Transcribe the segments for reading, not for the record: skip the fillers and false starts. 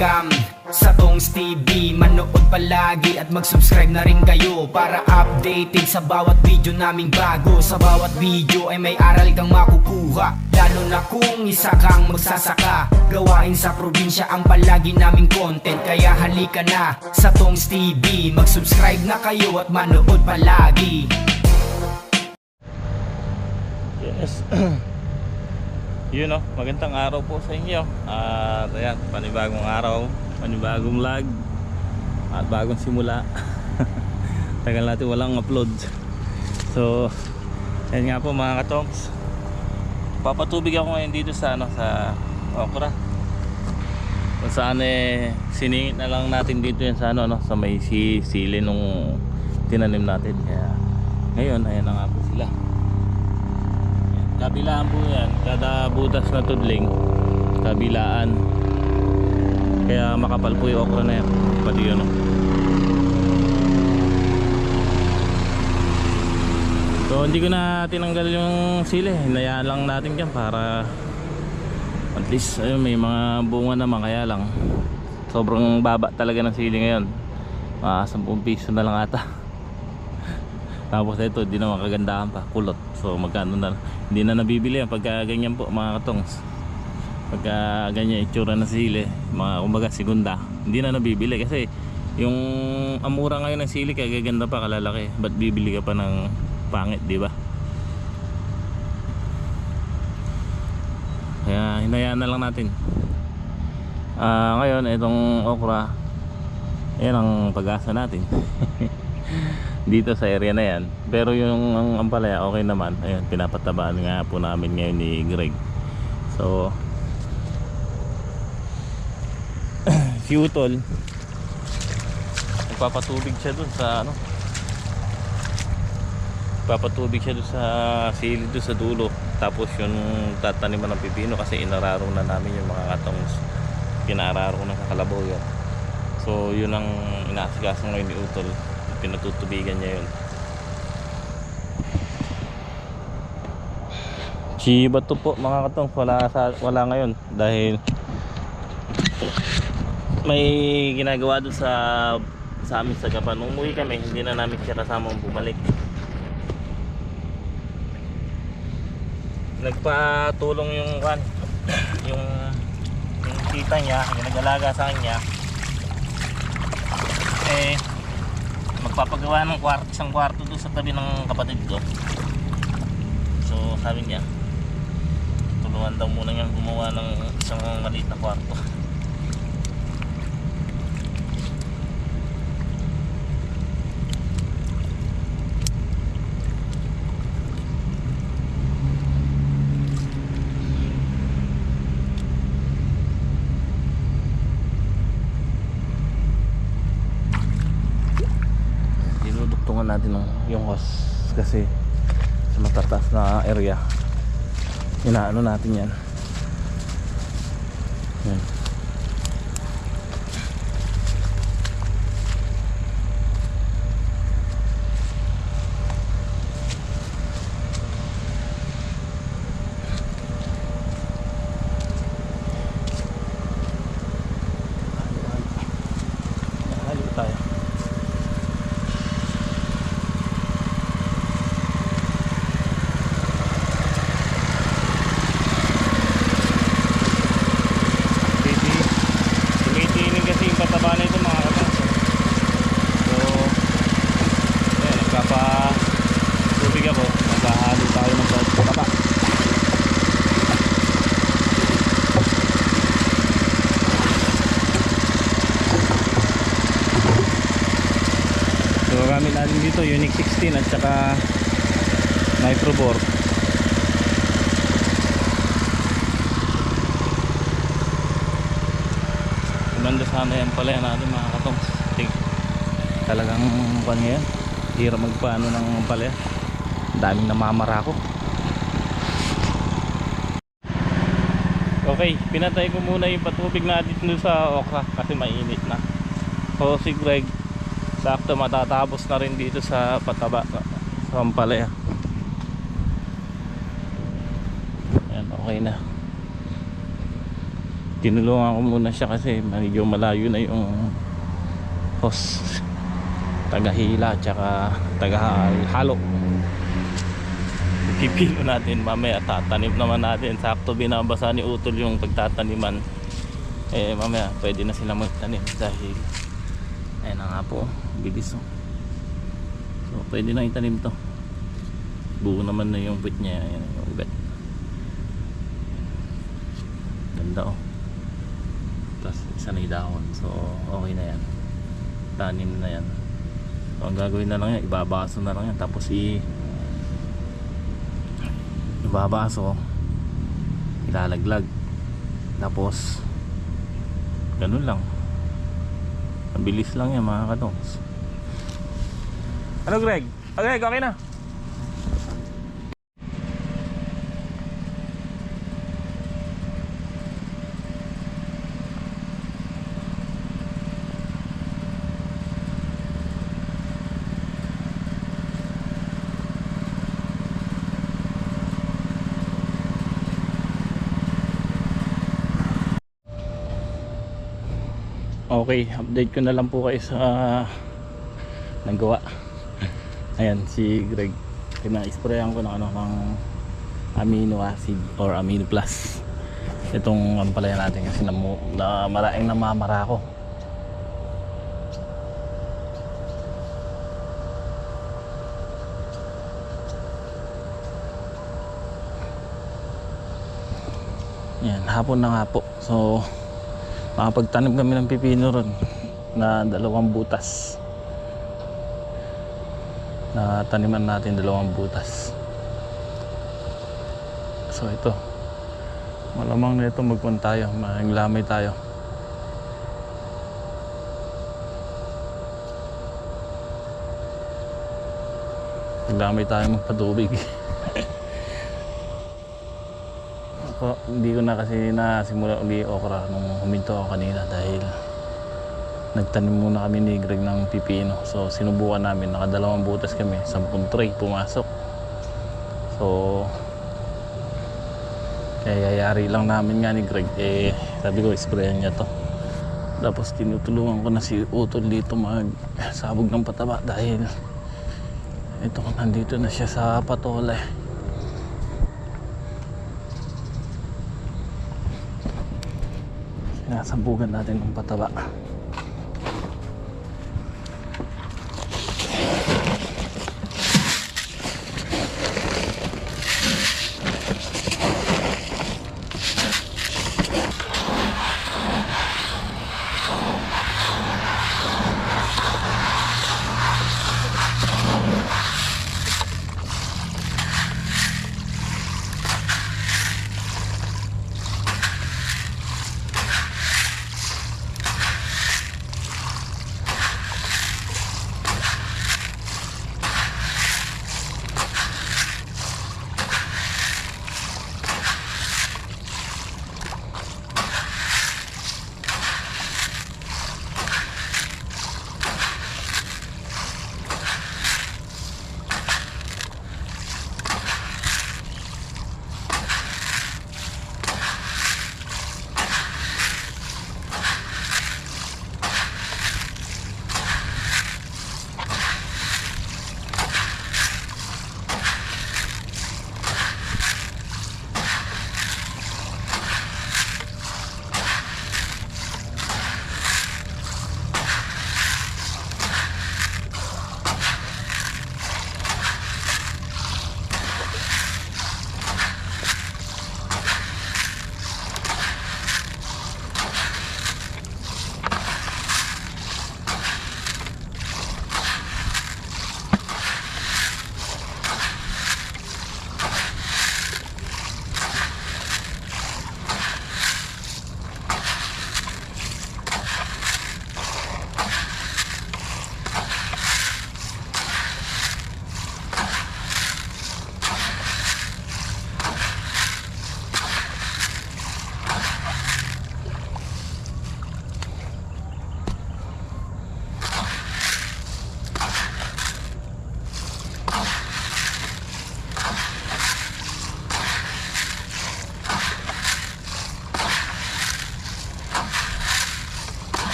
welcome sa Tongs TV. Manood palagi at mag-subscribe na rin kayo para updated sa bawat video naming bago. Sa bawat video ay may aral kang makukuha, lalo na kung isa kang magsasaka. Gawain sa probinsya ang palagi naming content, kaya halika na sa Tongs TV. Mag-subscribe na kayo at manood palagi. Yes. Yun o, magandang araw po sa inyo. At ayan, panibagong araw, panibagong vlog at bagong simula. Tagal natin walang upload. So, ayan nga po mga katongs, papatubig ako ngayon dito sa sa okra. Kung saan siningit na lang natin dito yan sa sa may sili nung tinanim natin. Kaya ngayon, ayan na nga po sila. Kabilaan po yan, kada butas na tudling kabilaan, kaya makapal po yung okra na yan. Pati yun So hindi ko na tinanggal yung sili, hinayaan lang natin dyan para at least ayun, may mga bunga naman. Kaya lang sobrang baba talaga ng sili ngayon, 10 piso na lang ata. Tapos ito, di na makagandahan pa, kulot. So magkano na, hindi na nabibili yan pagka ganyan po mga katongs. Pagka ganyan itsura na sili, mga kumbaga segunda, hindi na nabibili. Kasi yung amura ngayon ng sili, kaya gaganda pa, kalalaki. Ba't bibili ka pa ng pangit, di ba? Kaya hinayaan na lang natin. Ngayon itong okra, yan ang pag-asa natin. Dito sa area na yan. Pero yung ampalaya okay naman. Ayun, pinapatabaan nga po namin ngayon ni Greg. So si Utol, nagpapatubig siya dun sa papatubig siya dun sa sili dun sa dulo. Tapos yung tataniman ng pipino, kasi inararo na namin yung mga katongs, pinararo na sa kalabaw yun. So yun ang inaasikaso ngayon ni Utol, pinatutubigan niya yun. Si Bato po mga katong wala ngayon dahil may ginagawa doon sa amin sa Gapan. Nung umuwi kami, hindi na namin siya kasamang bumalik. Nagpatulong yung tita niya, yung nag-alaga sa kanya, magpapagawa ng isang kwarto doon sa tabi ng kapatid ko. So sabi niya, tulungan daw muna niyang gumawa ng isang maliit na kwarto. Natin yung hose kasi sa matataas na area, inaano natin yan. Yan. Gamit natin dito Unique 16 at saka Microbore. Kumanda sana yan pala yan natin mga katongs. Talagang ngayon, hirap magpaano ng palaya. Daming namamara ko. Okay, pinatay ko muna yung patubig natin dito sa okra kasi mainit na. So si Greg, sakto matatapos na rin dito sa pataba sa ampalaya. Ayan, okay na. tinulungan ko muna siya kasi medyo malayo na yung hose, taga-hila tsaka taga-halo. Pipino natin mamaya, tatanim naman natin. Sakto binabasa ni Utol yung pagtataniman, eh mamaya pwede na sila magtanim dahil ayun na nga po, bilis oh. So pwede na itanim to, buo naman na yung puwit niya. Ayan yung ugat, ganda oh. Tapos isa na yung dahon, so okay na yan, tanim na yan. So ang gagawin na lang yan, ibabaso na lang yan, tapos ibabaso, ilalaglag, tapos ganun lang, mabilis lang yan mga katongs. Ano Greg? Okay, okay na. Okay, update ko na lang po kayo sa nagawa. Ayan si Greg, pina-sprayan ko ng ng amino acid or amino plus itong ampalaya natin kasi maraming namamara ko. Yan, hapon na nga po, so makapagtanim kami ng pipino ron na 2 butas. Na taniman natin 2 butas. So ito, malamang na ito magpun tayo, maglamay tayo. Maglamay tayo, magpatubig. Hindi ko na kasi nasimula uli okra nung huminto ako kanina dahil nagtanim muna kami ni Greg ng pipino. So sinubukan namin, naka 2 butas kami, 10 tray pumasok. So kaya yayari lang namin nga ni Greg, eh sabi ko sprayan niya to. Tapos tinutulungan ko na si Utol dito magsabog ng pataba dahil ito, nandito na siya sa patole. Sinasabugan natin ng pataba.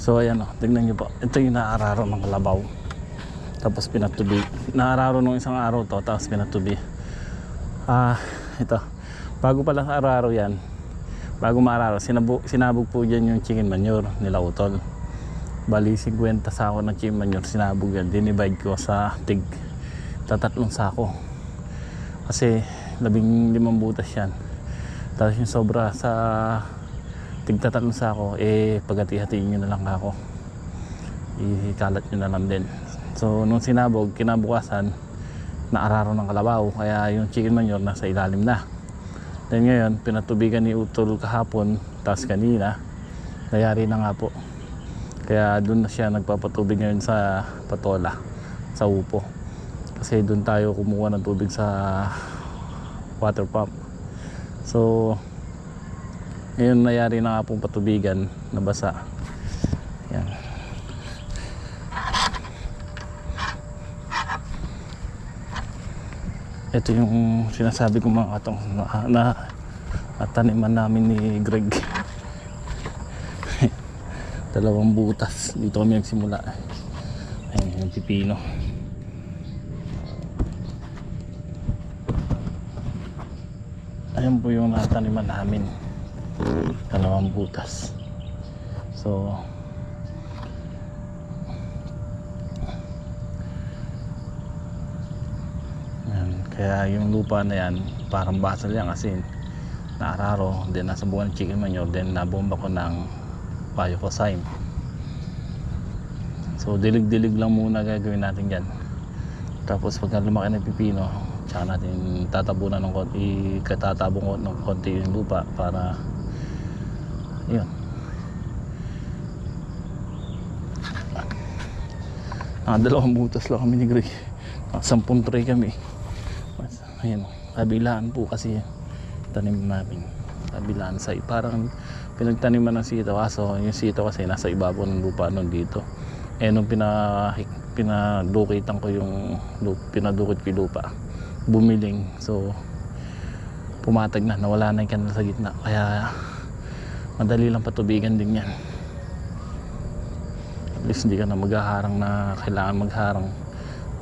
So ayan o, tignan nyo po. Ito yung naararo ng kalabaw. Tapos pinatubi. Naararo nung isang araw to, tapos pinatubi. Ito. Bago pala araro yan, bago maararo, sinabog po dyan yung chicken manure nila Utol. Bali 50 sako ng chicken manure, sinabog yan. Dinivide ko sa tatlong sako. Kasi 15 butas yan. Tapos yung sobra sa tig-tatlong sako, paghati-hatiin nyo na lang ako. Ikalat nyo na lang din. So nung sinabog, kinabukasan, naararo ng kalabaw. Kaya yung chicken manure nasa ilalim na. Then ngayon, pinatubigan ni Utol kahapon, tapos kanina, nayari na nga po. Kaya doon na siya nagpapatubig ngayon sa patola, sa upo. Kasi doon tayo kumuha ng tubig sa water pump. So ngayon nayari na nga pong patubigan, nabasa. Yan. Ito yung sinasabi ko mga katong na taniman namin ni Greg. 2 butas. Dito kami nagsimula. Ayan yung pipino. Ayan po yung nataniman namin. 2 butas. So kaya yung lupa na yan parang basal yan kasi naararo, then nasa buwan ng chicken manure, then nabomba ko ng Biocozyme. So dilig-dilig lang muna gagawin natin dyan. Tapos pagka lumaki ng pipino, tsaka natin tatabunan ng konti, ikatatabo ko ng konti yung lupa para yun. Dalawang butas lang kami ni Greg. 10 tray kami. Ayan, kabilaan po kasi tanim namin. Kabilaan sa parang pinagtaniman ng sitaw. Kaso yung sitaw kasi nasa ibabaw ng lupa nun dito. Nung pinadukitan ko yung pinadukit ko yung lupa, bumiling. So pumatag na, nawala na yung kanal sa gitna. Kaya madali lang patubigan din yan. At least hindi ka na maghaharang na kailangan magharang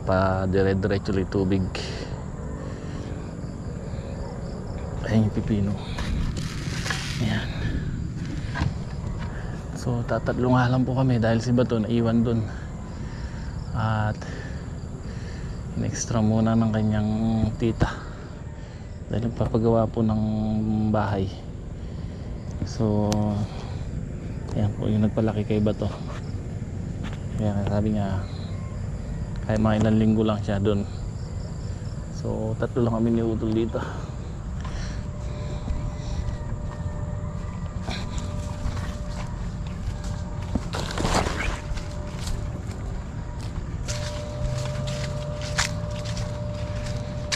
pa dire-diretso yung tubig. Ayan yung pipino. Ayan. So tatatlo nga lang po kami dahil si Bato naiwan dun. At in-extra muna ng kanyang tita dahil nagpapagawa po ng bahay. So ayan po yung nagpalaki kay Bato. Kaya sabi niya kahit mga ilang linggo lang siya dun. So 3 lang kami ni Utol dito.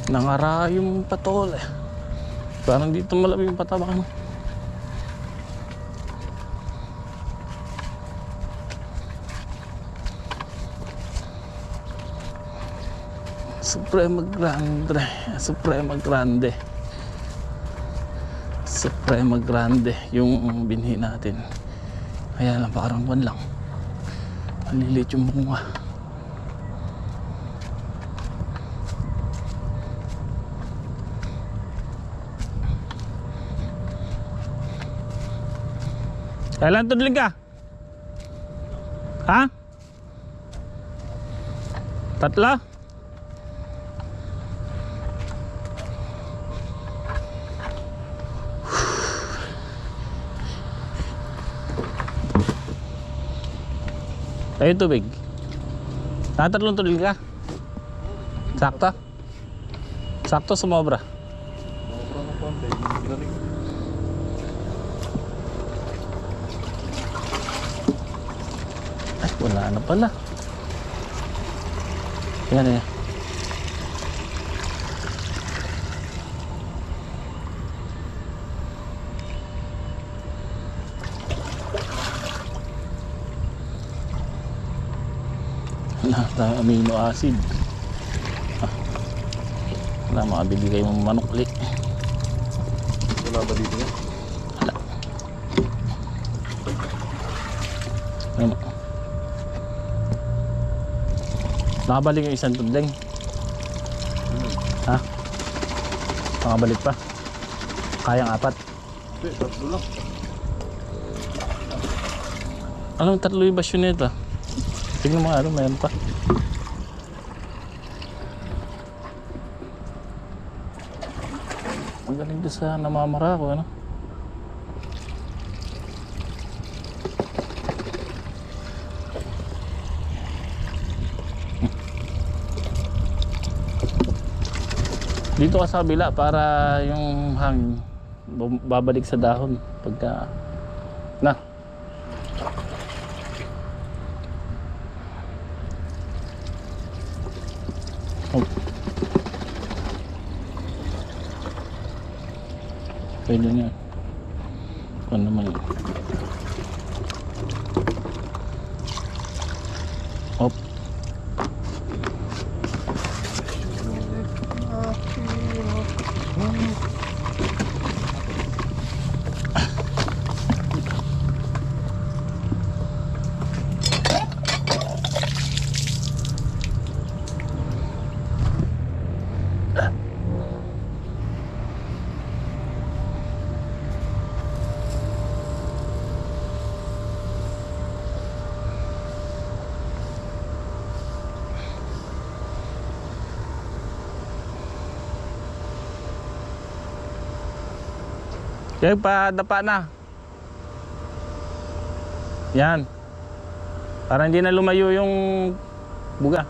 Nangara yung patola. Parang dito malaki yung patabang. Suprema Grande. Suprema Grande. Suprema Grande yung binhi natin. Kaya lang parang one lang. Malilit yung bunga. Kailan tudling ka? Ha? 3? Tayo tubig. 3 tudling ka? Sakto? Sakto sumobra. Wala na pala. Yan yan. Wala amino acid. Wala, makabili kayo ng manukli. Wala ba dito yan? Wala. Ano? Nakabalik yung isang tudling. Ha? Nakabalik pa. Kayang 4. Tatlo lang. Anong 3 yung basyo nito? Tignan mo nga, mayroon pa. Ang galing doon sa namamara ko, ano? Dito ka sa kabila para yung hangin babalik sa dahon pagka na. Oh. Pwede niya. Ano naman yun? Op. Kaya padapa na. Yan. Para hindi na lumayo yung buga.